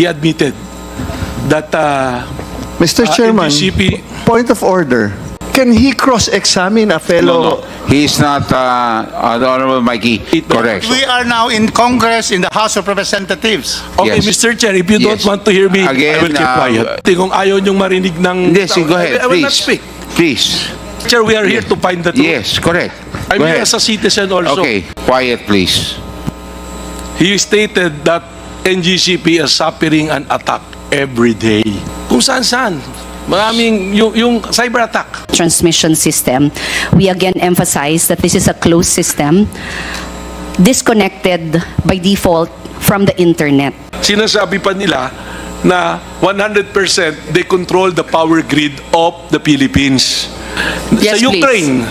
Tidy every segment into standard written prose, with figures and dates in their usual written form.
he admitted that Mr. Chairman, NGCP point of order. Can he cross-examine a fellow? No. He is not, Honorable Mikey, correct. We are now in Congress, in the House of Representatives. Okay, Yes. Mr. Chair, if you don't Yes. want to hear me, I Again, will keep quiet. Kung ayaw niyong marinig ng... Yes, go ahead, I will not please. speak. Please. Chair, we are here to find the truth. Yes, correct. I'm Go here ahead. as a citizen also. Okay, quiet, please. He stated that NGCP is suffering an attack every day. Kung saan-saan. Maraming yung cyber attack. Transmission system, we again emphasize that this is a closed system, disconnected by default from the internet. Sinasabi pa nila na 100% they control the power grid of the Philippines. Yes, sa Ukraine,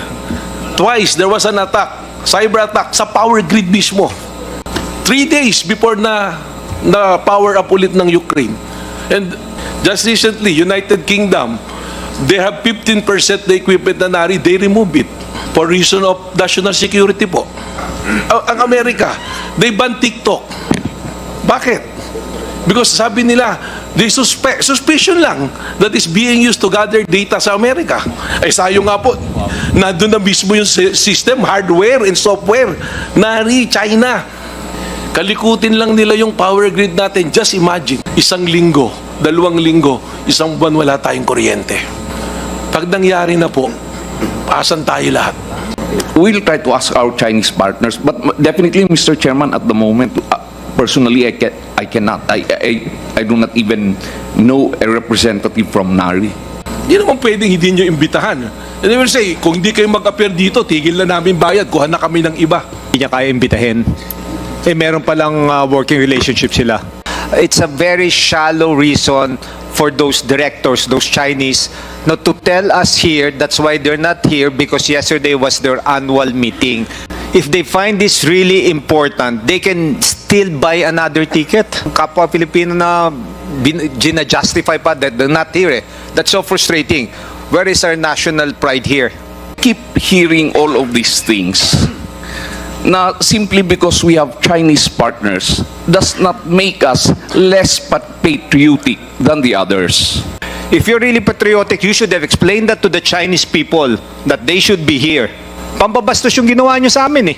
twice there was an attack, cyber attack sa power grid mismo. 3 days before na power up ulit ng Ukraine. And just recently, United Kingdom, they have 15% the equipment na nari, they remove it for reason of national security po. Ang Amerika, they ban TikTok. Bakit? Because sabi nila, they suspicion lang that is being used to gather data sa Amerika. Ay sayo nga po, nandun na mismo yung system, hardware and software, nari, China. Kalikutin lang nila yung power grid natin. Just imagine, 1 linggo, 2 linggo, 1 buwan wala tayong kuryente. Pag nangyari na po, asan tayo lahat? We'll try to ask our Chinese partners, but definitely, Mr. Chairman, at the moment, personally, I cannot. I do not even know a representative from NARI. Hindi naman pwedeng hindi nyo imbitahan. And they will say, kung hindi kayo mag-appear dito, tigil na namin bayad, kuha na kami ng iba. Hindi niya kaya imbitahin. Eh, meron palang working relationship sila. It's a very shallow reason for those directors, those Chinese, not to tell us here. That's why they're not here, because yesterday was their annual meeting. If they find this really important, they can still buy another ticket. Kapwa Pilipino na gina-justify pa that they're not here. That's so frustrating. Where is our national pride here? Keep hearing all of these things. Now, simply because we have Chinese partners does not make us less patriotic than the others. If you're really patriotic, you should have explained that to the Chinese people that they should be here. Pambabastos yung ginawa nyo sa amin eh.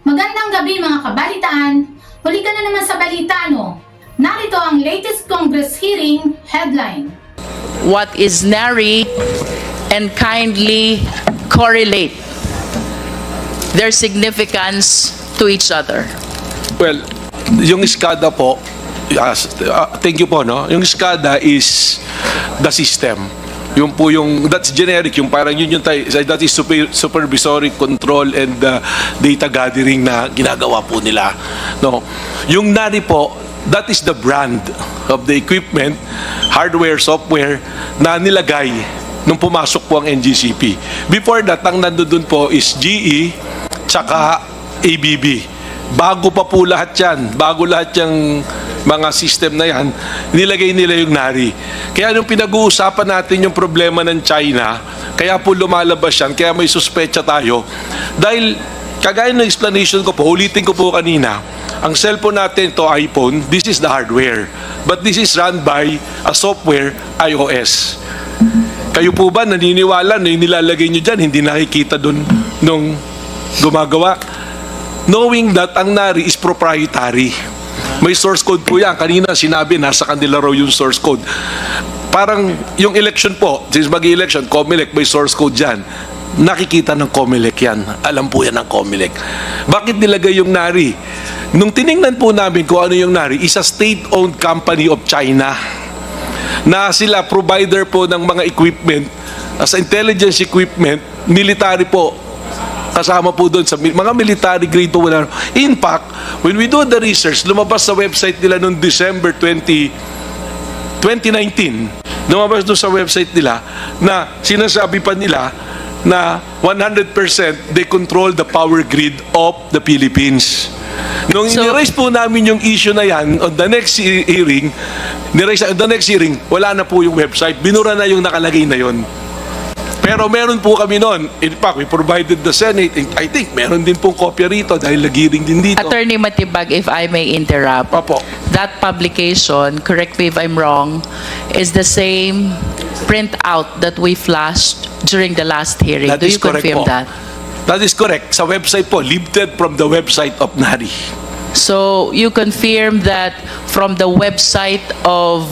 Magandang gabi mga kabalitaan. Huli ka na naman sa balita, no? Narito ang latest Congress hearing headline. What is nary and kindly correlate their significance to each other. Well, yung SCADA po, thank you po, no? Yung SCADA is the system. Yung po yung, that's generic, yung parang yun yung that is supervisory control and data gathering na ginagawa po nila. No? Yung NARI po, that is the brand of the equipment, hardware, software, na nilagay nung pumasok po ang NGCP. Before that, ang nandun po is GE, tsaka ABB. Bago pa po lahat yan, bago lahat yung mga system na yan, nilagay nila yung NARI. Kaya nung pinag-uusapan natin yung problema ng China, kaya po lumalabas yan, kaya may suspecha tayo. Dahil, kagaya ng explanation ko po, ulitin ko po kanina, ang cellphone natin, to iPhone, this is the hardware. But this is run by a software, iOS. Kayo po ba naniniwala na yung nilalagay nyo dyan, hindi nakikita dun nung gumagawa? Knowing that ang NARI is proprietary. May source code po yan. Kanina sinabi, nasa kanila raw yung source code. Parang yung election po, since mag-election, COMELEC, may source code dyan. Nakikita ng COMELEC yan. Alam po yan ng COMELEC. Bakit nilagay yung NARI? Nung tiningnan po namin kung ano yung NARI, is a state-owned company of China na sila provider po ng mga equipment, as intelligence equipment, military po, kasama po doon sa mga military grade po. In fact, when we do the research, lumabas sa website nila noong December 2019, lumabas doon sa website nila na sinasabi pa nila na 100% they control the power grid of the Philippines. Nung So- niraise po namin yung issue na yan on the next hearing, wala na po yung website. Binura na yung nakalagay na yon. Pero meron po kami noon. In fact, we provided the Senate. I think meron din pong kopya rito dahil nag-hearing din dito. Attorney Matibag, if I may interrupt. Opo. That publication, correct me if I'm wrong, is the same printout that we flashed during the last hearing. That Do is you correct confirm po. that? That is correct. Sa website po, lifted from the website of NARI. So you confirm that from the website of,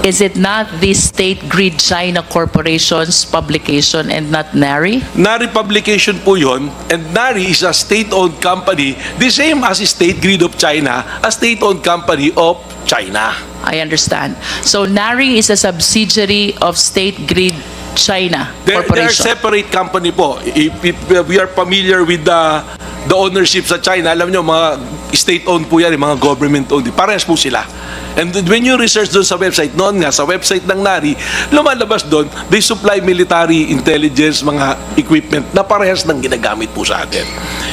is it not the State Grid China Corporation's publication and not NARI? NARI publication po yun, and NARI is a state-owned company, the same as State Grid of China, a state-owned company of China. I understand. So NARI is a subsidiary of State Grid China They're Corporation. separate company po. If we are familiar with the ownership sa China, alam nyo, mga state-owned po yan, mga government-owned. Parehas po sila. And when you research doon sa website, noon nga, sa website ng NARI, lumalabas doon, they supply military intelligence, mga equipment na parehas ng ginagamit po sa atin.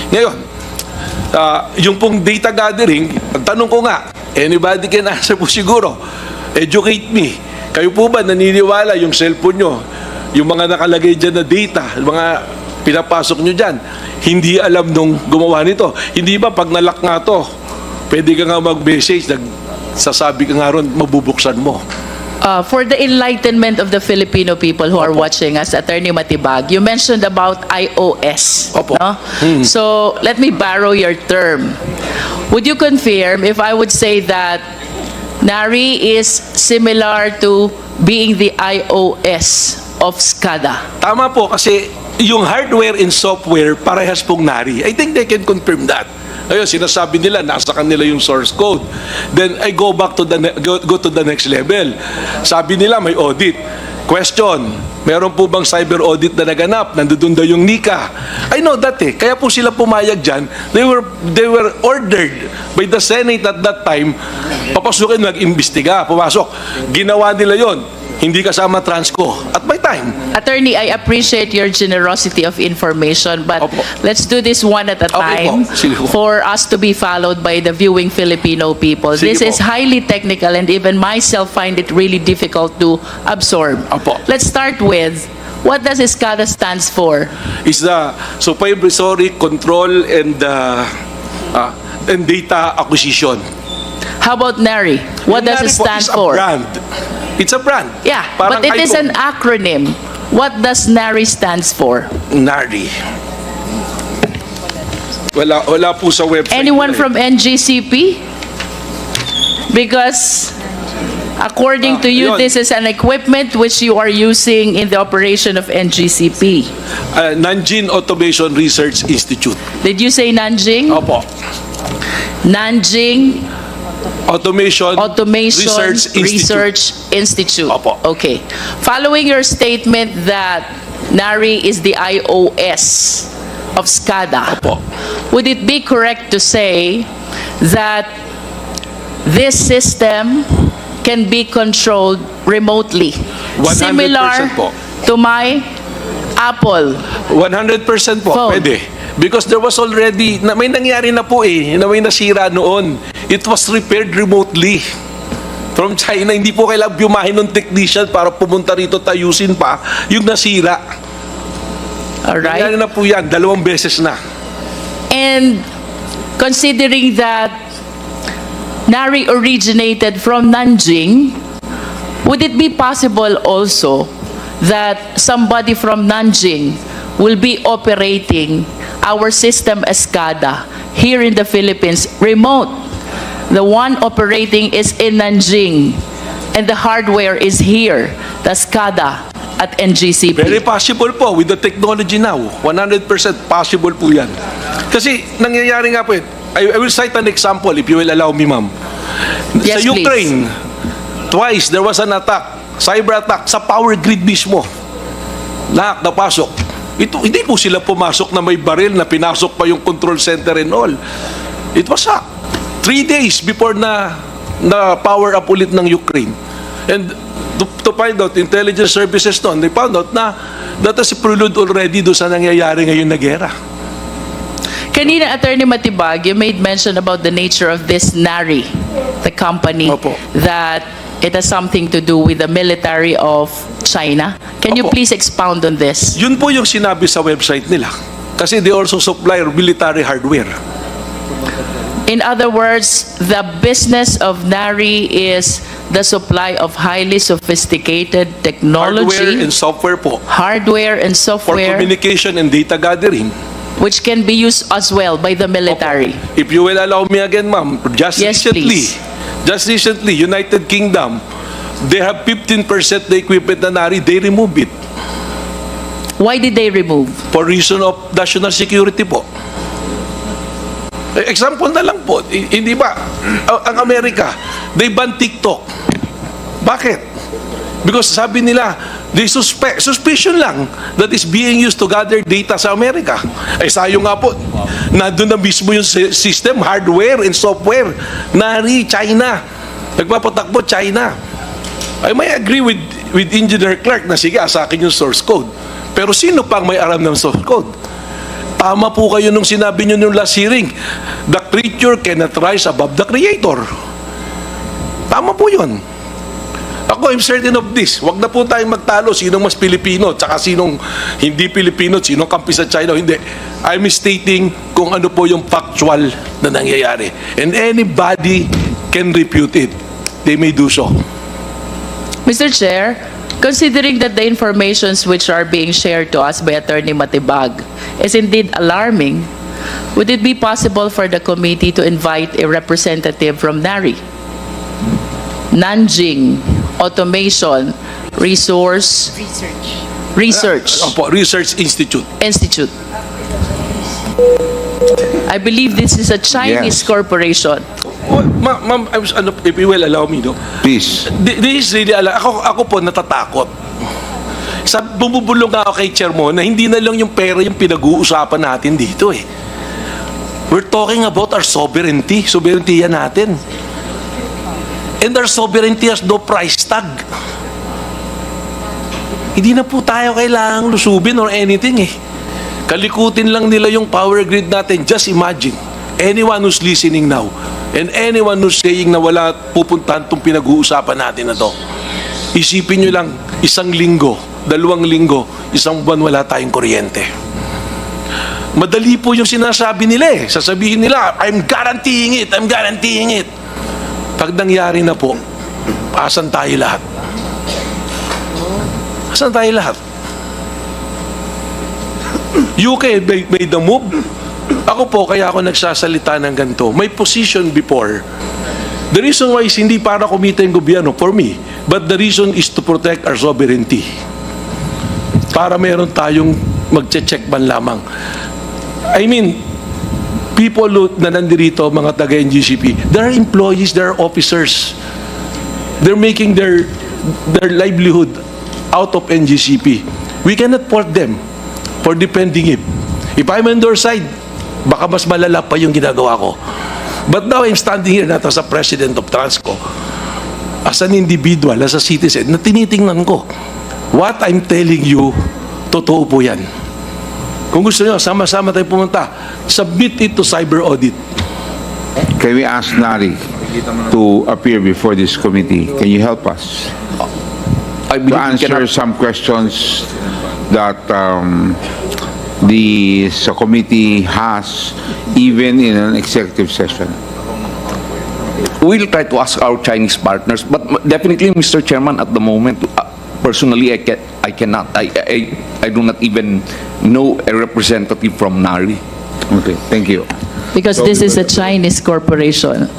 Ngayon, yung pong data gathering, ang tanong ko nga, anybody can answer po siguro, educate me. Kayo po ba naniniwala yung cellphone nyo, yung mga nakalagay dyan na data, yung mga pinapasok nyo dyan, hindi alam nung gumawa nito? Hindi ba pag nalock nga to, pwede ka nga mag-message, sasabi ka nga ron, mabubuksan mo. For the enlightenment of the Filipino people who are watching us, Attorney Matibag, you mentioned about iOS. Opo. No? So let me borrow your term. Would you confirm if I would say that NARI is similar to being the iOS of SCADA? Tama po, kasi yung hardware and software, parehas pong NARI. I think they can confirm that. Ayun, sinasabi nila, nasa kanila yung source code. Then, I go back to go to the next level. Sabi nila, may audit. Question, meron po bang cyber audit na naganap? Nandun daw yung NICA. I know that eh. Kaya po sila pumayag dyan. They were ordered by the Senate at that time, papasukin, mag-imbestiga, pumasok. Ginawa nila yon. Hindi kasama Transco. At my time. Attorney, I appreciate your generosity of information, but Opo. let's do this one at a Okay time po. Sige po. for us to be followed by the viewing Filipino people. Sige This is po. highly technical and even myself find it really difficult to absorb. Opo. Let's start with, what does SCADA stands for? Is the supervisory control and data acquisition. How about NARI? What Yung does it NARI po stand is a for? brand. It's a brand. Yeah, Parang but it is an iPhone. acronym. What does NARI stands for? NARI. Wala po sa website. Anyone from NGCP? Because according to you, yun. this is an equipment which you are using in the operation of NGCP. Nanjing Automation Research Institute. Did you say Nanjing? Opo. Nanjing Automation Research Institute. Institute. Opo. Okay. Following your statement that NARI is the iOS of SCADA, Opo. would it be correct to say that this system can be controlled remotely, 100% similar po. to my Apple? 100% po, Phone. pwede. Because there was already, may nangyari na po eh, na may nasira noon. It was repaired remotely. From China, hindi po kailangan bumahin ng technician para pumunta rito tayusin pa yung nasira. All Nangyari right. na po yan, 2 beses na. And considering that NARI originated from Nanjing, would it be possible also that somebody from Nanjing will be operating our system SCADA here in the Philippines remote? The one operating is in Nanjing and the hardware is here, the SCADA at NGCP. Very possible po with the technology now. 100% possible po yan. Kasi nangyayari nga po I will cite an example if you will allow me, ma'am. Yes, sa Ukraine, twice there was an attack, cyber attack, sa power grid mismo. Lahat napasok. Ito, hindi po sila pumasok na may baril na pinasok pa yung control center and all. It was hacked. 3 days before na power up ulit ng Ukraine. And to find out, intelligence services noon, they found out na that is prelude already doon sa nangyayari ngayon na gera. Kanina, Attorney Matibag, you made mention about the nature of this NARI, the company, Opo. that it has something to do with the military of China. Can you Opo. please expound on this? Yun po yung sinabi sa website nila. Kasi they also supply military hardware. In other words, the business of NARI is the supply of highly sophisticated Hardware technology, and software po. hardware and For software, communication and data gathering. which can be used as well by the military. If you will allow me again, ma'am, Yes, please. just recently, United Kingdom, they have 15% the equipment na NARI, they remove it Why did they remove? for reason of national security po. Example na lang po, hindi ba, ang Amerika, they ban TikTok. Bakit? Because sabi nila, they suspicion lang that is being used to gather data sa Amerika. Ay sayo nga po, nandun na mismo yung system, hardware and software. NARI, China. Nagpapatakbo, China. I may agree with Engineer Clark na sige, sa akin yung source code. Pero sino pang may alam ng source code? Tama po kayo nung sinabi nyo nung last hearing. The creature cannot rise above the creator. Tama po yun. Ako, I'm certain of this. Huwag na po tayong magtalo sinong mas Pilipino tsaka sinong hindi Pilipino, sinong kampi sa China. Hindi. I'm stating kung ano po yung factual na nangyayari. And anybody can refute it. They may do so. Mr. Chair, considering that the informations which are being shared to us by Attorney Matibag is indeed alarming, would it be possible for the committee to invite a representative from NARI, Nanjing Automation Research Opo, Research Institute. Institute? I believe this is a Chinese Yes. corporation. Oh, ma'am, if you will allow me, no? Please. This is really, ako po natatakot. Bumubulong nga ako kay Chair mo na hindi na lang yung pera yung pinag-uusapan natin dito eh. We're talking about our sovereignty. Sovereignty yan natin. And our sovereignty has no price tag. Hindi na po tayo kailangang lusubin or anything eh. Kalikutin lang nila yung power grid natin. Just imagine, anyone who's listening now, and anyone who's saying na wala pupuntahan itong pinag-uusapan natin na to, isipin nyo lang, 1 linggo, 2 linggo, 1 buwan wala tayong kuryente. Madali po yung sinasabi nila eh. Sasabihin nila, I'm guaranteeing it, I'm guaranteeing it. Pag nangyari na po, asan tayo lahat? Asan tayo lahat? UK made the move. Ako po, kaya ako nagsasalita ng ganito. May position before. The reason why is hindi para kumita yung gobyerno, for me, but the reason is to protect our sovereignty. Para meron tayong magche-check man lamang. I mean, people na nandirito, mga taga-NGCP, there are employees, there are officers. They're making their livelihood out of NGCP. We cannot fault them for defending it. If I'm on their side, baka mas malala pa yung ginagawa ko. But now I'm standing here not as a president of Transco, as an individual, as a citizen, na tinitingnan ko. What I'm telling you, totoo po yan. Kung gusto nyo, sama-sama tayo pumunta, submit it to cyber audit. Can we ask NARI to appear before this committee? Can you help us I to believe we answer cannot- some questions that the committee has, even in an executive session? We'll try to ask our Chinese partners, but definitely, Mr. Chairman, at the moment, personally, I cannot. I do not even know a representative from NARI. Okay, thank you. Because this is a Chinese corporation.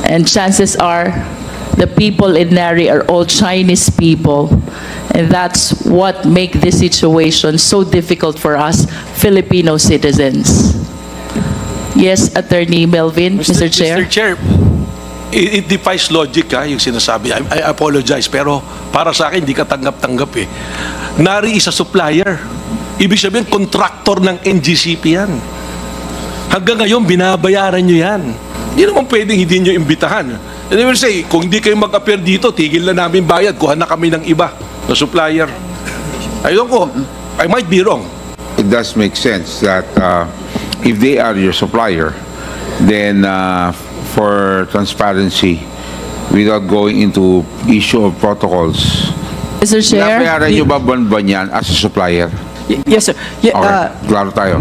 And chances are, the people in NARI are all Chinese people. And that's what make this situation so difficult for us Filipino citizens. Yes, Attorney Melvin, Mr. Chair. Mr. Chair, it defies logic yung sinasabi. I apologize, pero para sa akin, hindi ka tanggap-tanggap eh. NARI is a supplier. Ibig sabihin, contractor ng NGCP yan. Hanggang ngayon, binabayaran nyo yan. Hindi naman pwedeng hindi nyo imbitahan. And they will say, kung hindi kayo mag-appear dito, tigil na namin bayad, kuha na kami ng iba na supplier. I don't know. I might be wrong. It does make sense that if they are your supplier, then for transparency, without going into issue of protocols, Mr. Chair. nabayaran nyo ba buwan-buwan yan as a supplier? Yes, sir. Okay, klaro tayo.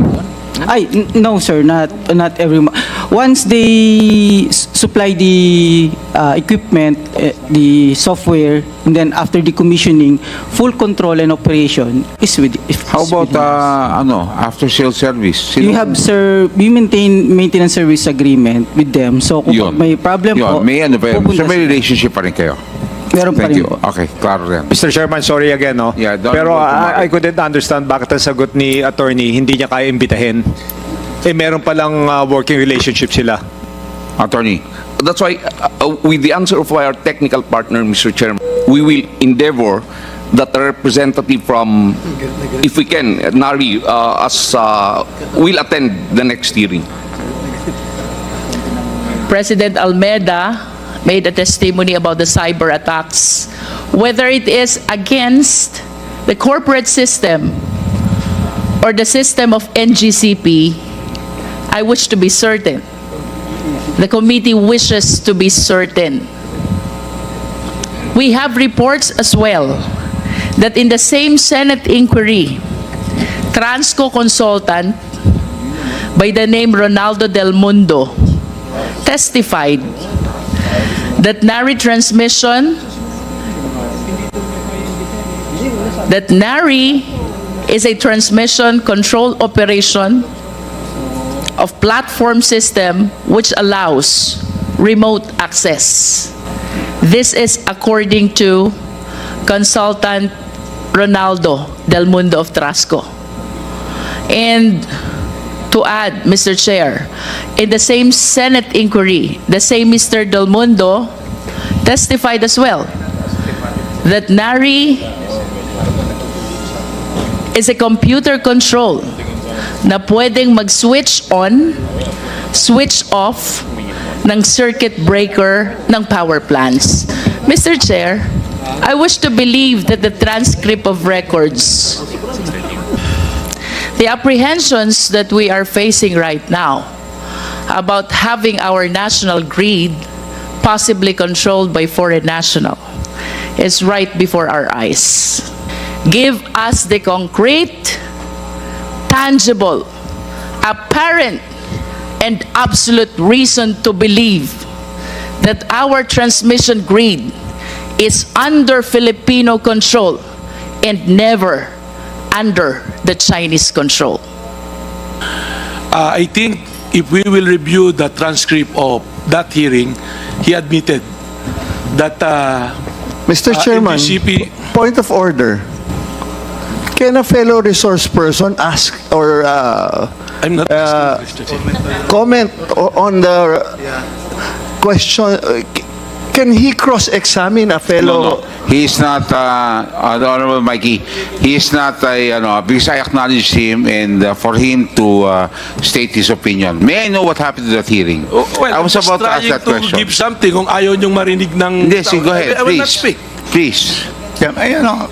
No, sir, not every month. Once they supply the equipment, the software, and then after the commissioning, full control and operation is with. How about after sales service? You have, sir, we maintain maintenance service agreement with them. So kung Yun. may problem po, May pupunta so may sila. relationship pa rin kayo. Meron pa Thank rin you. po. Okay, klaro rin. Mr. Chairman, sorry again, no? Yeah, don't Pero go to I couldn't understand bakit ang sagot ni attorney hindi niya kaya imbitahin. Meron palang working relationship sila. Attorney. That's why, with the answer of our technical partner, Mr. Chairman, we will endeavor that a representative from, if we can, NARI, will attend the next hearing. President Almeida made a testimony about the cyber attacks, whether it is against the corporate system or the system of NGCP. I wish to be certain. The committee wishes to be certain. We have reports as well that in the same Senate inquiry, Transco consultant by the name Ronaldo Del Mundo testified that NARI is a transmission control operation of platform system which allows remote access. This is according to consultant Ronaldo Del Mundo of Trasco. And to add, Mr. Chair, in the same Senate inquiry, the same Mr. Del Mundo testified as well that NARI is a computer control na pwedeng mag-switch on, switch off ng circuit breaker ng power plants. Mr. Chair, I wish to believe that the transcript of records, the apprehensions that we are facing right now about having our national grid possibly controlled by foreign national is right before our eyes. Give us the concrete, tangible, apparent, and absolute reason to believe that our transmission grid is under Filipino control and never under the Chinese control. I think if we will review the transcript of that hearing, he admitted that Mr. Chairman, NGCP point of order. Can a fellow resource person ask or I'm not Mr. Chair. comment on the question? Can he cross-examine a fellow? No. He is not, Honorable Mikey, he is not, because I acknowledge him and for him to state his opinion. May I know what happened to that hearing? Well, I was just about to ask trying that question. give something kung ayaw niyong marinig ng... Hindi, sige, go ahead, I will not please. speak. Please.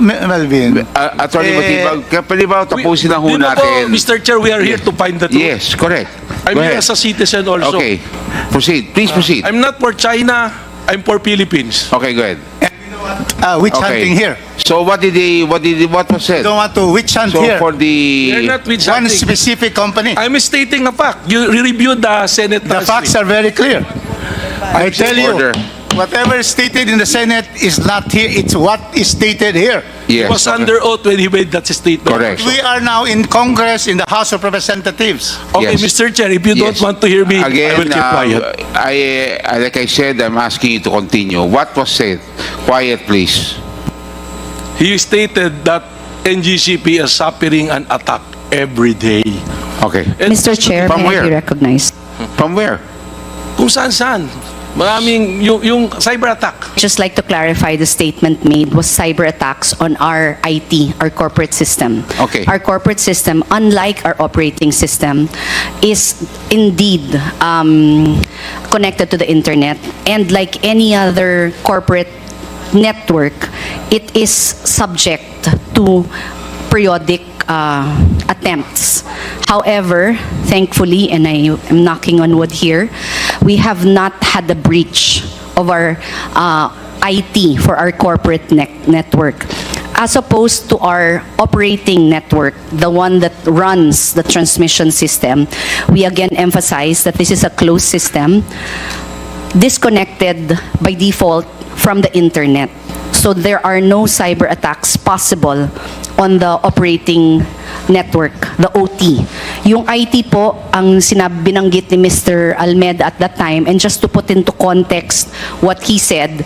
Melvin. Attorney Matibag, pwede ba tapusin na ho Di ba po, natin? Mr. Chair, we are here to find the truth. Yes, correct. I'm Go here ahead. as a citizen also. Okay, proceed. Please proceed. I'm not for China, I'm for Philippines. Okay, go ahead. Witch Okay. hunting here. So what was said? Don't want to witch hunt So here. for We're the, not with One something. specific company. I'm stating a fact. You reviewed the Senate The facts are very clear. I tell you, Order. whatever is stated in the Senate is not here. It's what is stated here. He yes. was under oath when he made that statement. Correct. We are now in Congress, in the House of Representatives. Okay, Yes. Mr. Chair, if you don't Yes. want to hear me, Again, I will keep quiet. like I said, I'm asking you to continue. What was said? Quiet, please. He stated that NGCP is suffering an attack every day. Okay. And Mr. Chair, From may I be where? recognized? From where? Kung saan-saan. Maraming yung cyber attack. Just like to clarify, the statement made was cyber attacks on our IT, our corporate system. Okay. Our corporate system, unlike our operating system, is indeed connected to the internet. And like any other corporate network, it is subject to periodic attempts. However, thankfully, and I am knocking on wood here, we have not had a breach of our IT for our corporate network. As opposed to our operating network, the one that runs the transmission system, we again emphasize that this is a closed system, disconnected by default from the internet. So there are no cyber attacks possible on the operating network, the OT. Yung IT po, ang binanggit ni Mr. Almeida at that time, and just to put into context what he said,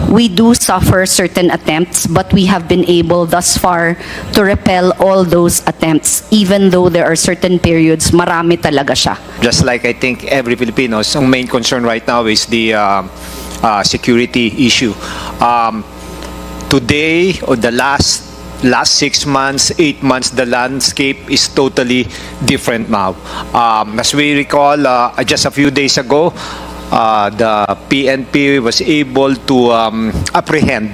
we do suffer certain attempts, but we have been able thus far to repel all those attempts, even though there are certain periods, marami talaga siya. Just like I think every Filipinos, ang main concern right now is the security issue. Today, or the last 6 months, 8 months, the landscape is totally different now. As we recall, just a few days ago, the PNP was able to apprehend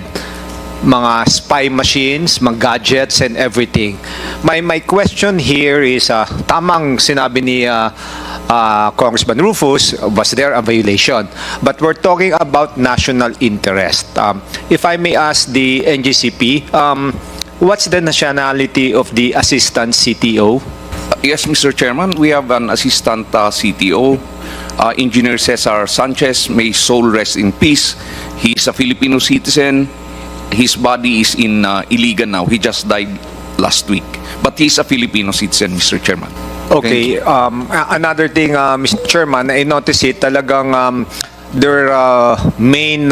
mga spy machines, mga gadgets, and everything. My question here is, tamang sinabi ni Congressman Rufus, was there a violation? But we're talking about national interest. If I may ask the NGCP, what's the nationality of the assistant CTO? Yes, Mr. Chairman, we have an assistant CTO, Engineer Cesar Sanchez. May his soul rest in peace. He is a Filipino citizen. His body is in Iligan now. He just died last week. But he's a Filipino citizen, Mr. Chairman. Okay, another thing, Mr. Chairman, I noticed it, talagang their main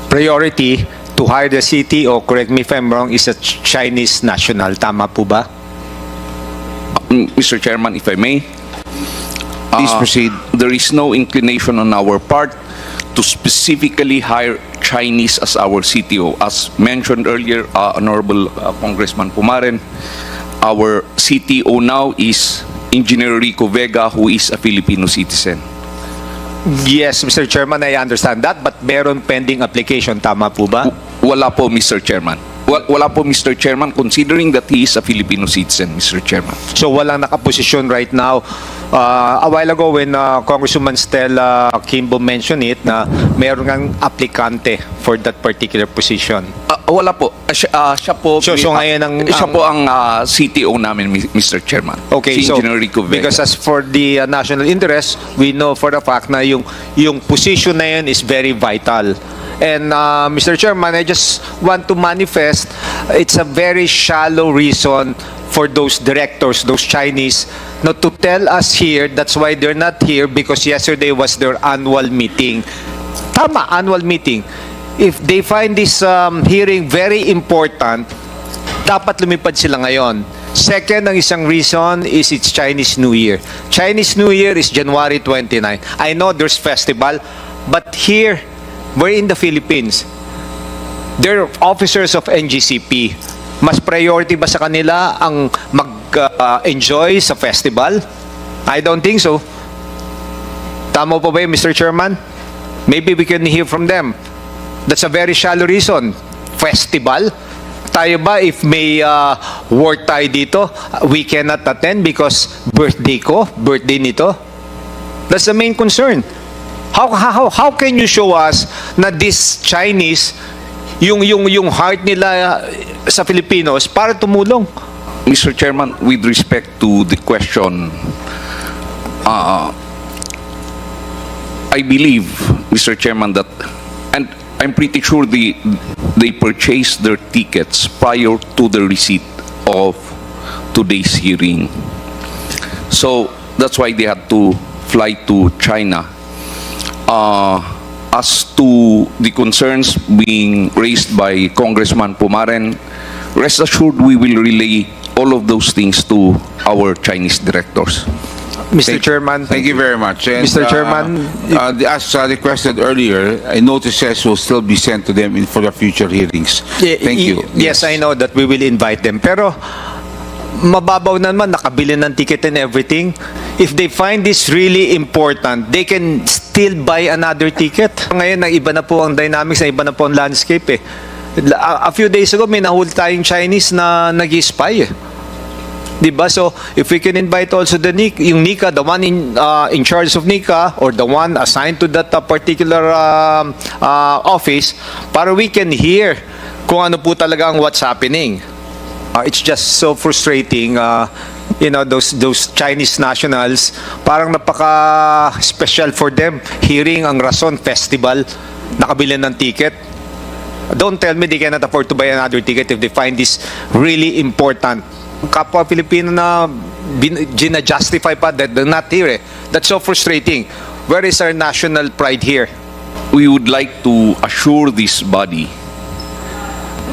priority to hire the CTO, correct me if I'm wrong, is a Chinese national. Tama po ba? Mr. Chairman, if I may. Please proceed. There is no inclination on our part to specifically hire Chinese as our CTO. As mentioned earlier, Honorable Congressman Pumaren, our CTO now is Engineer Rico Vega, who is a Filipino citizen. Yes, Mr. Chairman, I understand that, but meron pending application, tama po ba? Wala po, Mr. Chairman. Wala po, Mr. Chairman, considering that he is a Filipino citizen, Mr. Chairman. So walang nakaposisyon right now. A while ago when Congresswoman Stella Kimbo mentioned it, na meron ng aplikante for that particular position. Wala po. Siya po, So ngayon siya po ang CTO namin, Mr. Chairman. Okay, si so Engineer Rico Vega. because as for the national interest, we know for a fact na yung position na yun is very vital. And Mr. Chairman, I just want to manifest, it's a very shallow reason for those directors, those Chinese, not to tell us here, that's why they're not here, because yesterday was their annual meeting. Tama, annual meeting. If they find this hearing very important, dapat lumipad sila ngayon. Second, ang isang reason is it's Chinese New Year. Chinese New Year is January 29. I know there's festival, but here, we're in the Philippines. They're officers of NGCP. Mas priority ba sa kanila ang mag-enjoy sa festival? I don't think so. Tama po ba yun, Mr. Chairman? Maybe we can hear from them. That's a very shallow reason. Festival? Tayo ba, if may work tayo dito, we cannot attend because birthday ko, birthday nito? That's the main concern. How can you show us na this Chinese, yung heart nila sa Filipinos para tumulong? Mr. Chairman, with respect to the question, I believe, Mr. Chairman, that, and I'm pretty sure they purchased their tickets prior to the receipt of today's hearing. So that's why they had to fly to China. As to the concerns being raised by Congressman Pumaren, rest assured we will relay all of those things to our Chinese directors. Mr. Chairman. Thank you very much. And, Mr. Chairman, as requested earlier, notices will still be sent to them for the future hearings. Thank you. Yes, I know that we will invite them. Pero mababaw naman, nakabili ng ticket and everything. If they find this really important, they can still buy another ticket. Ngayon, iba na po ang dynamics, iba na po ang landscape eh. A few days ago, may nahuli tayong Chinese na nag-spy eh. Diba? So, if we can invite also the yung NICA, the one in charge of NICA, or the one assigned to that particular office, para we can hear kung ano po talaga ang what's happening. It's just so frustrating, you know, those Chinese nationals, parang napaka-special for them, hearing ang Rason Festival, nakabili ng ticket. Don't tell me they cannot afford to buy another ticket if they find this really important. Kapwa Pilipino na gina-justify pa that they're not here. That's so frustrating. Where is our national pride here? We would like to assure this body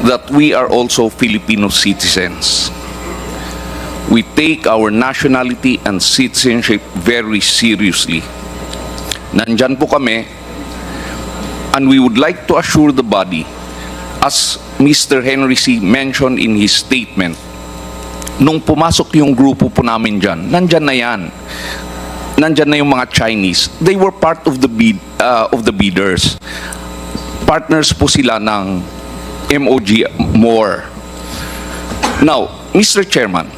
that we are also Filipino citizens. We take our nationality and citizenship very seriously. Nandyan po kami, and we would like to assure the body, as Mr. Henry C. mentioned in his statement, nung pumasok yung grupo po namin dyan, nandyan na yan. Nandyan na yung mga Chinese. They were part of the bidders. Partners po sila ng MOG more. Now, Mr. Chairman,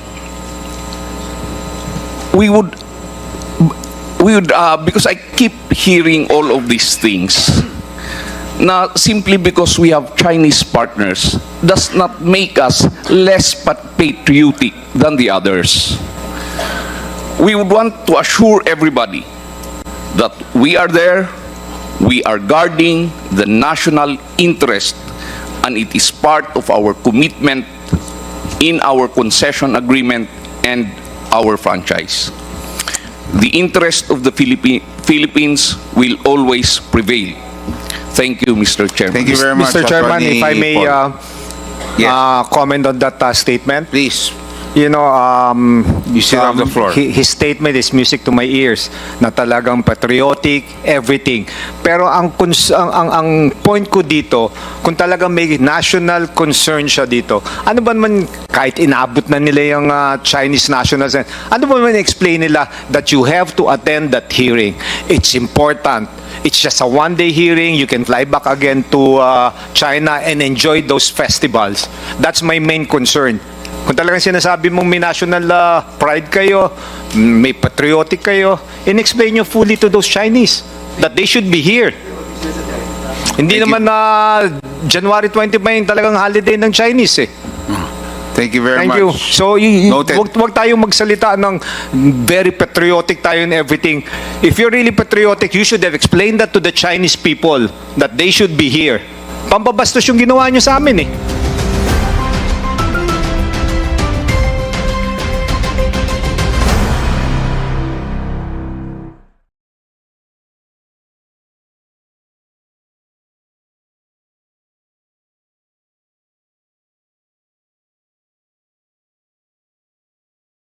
we would because I keep hearing all of these things, na simply because we have Chinese partners does not make us less patriotic than the others. We would want to assure everybody that we are there, we are guarding the national interest, and it is part of our commitment in our concession agreement and our franchise. The interest of the Philippines will always prevail. Thank you, Mr. Chairman. Thank you very much, Mr. Chairman, if I may Yes. comment on that statement. Please. You know, You still have the floor. His statement is music to my ears, na talagang patriotic, everything. Pero ang point ko dito, kung talagang may national concern siya dito, ano ba naman, kahit inabot na nila yung Chinese nationals, ano ba naman explain nila that you have to attend that hearing? It's important. It's just a one-day hearing. You can fly back again to China and enjoy those festivals. That's my main concern. Kung talagang sinasabi mong may national pride kayo, may patriotic kayo, in-explain nyo fully to those Chinese that they should be here. Hindi naman na January 20 pa yung talagang holiday ng Chinese eh. Thank you very Thank much. you. So, Noted. wag tayong magsalita ng very patriotic tayo and everything. If you're really patriotic, you should have explained that to the Chinese people that they should be here. Pambabastos yung ginawa nyo sa amin eh.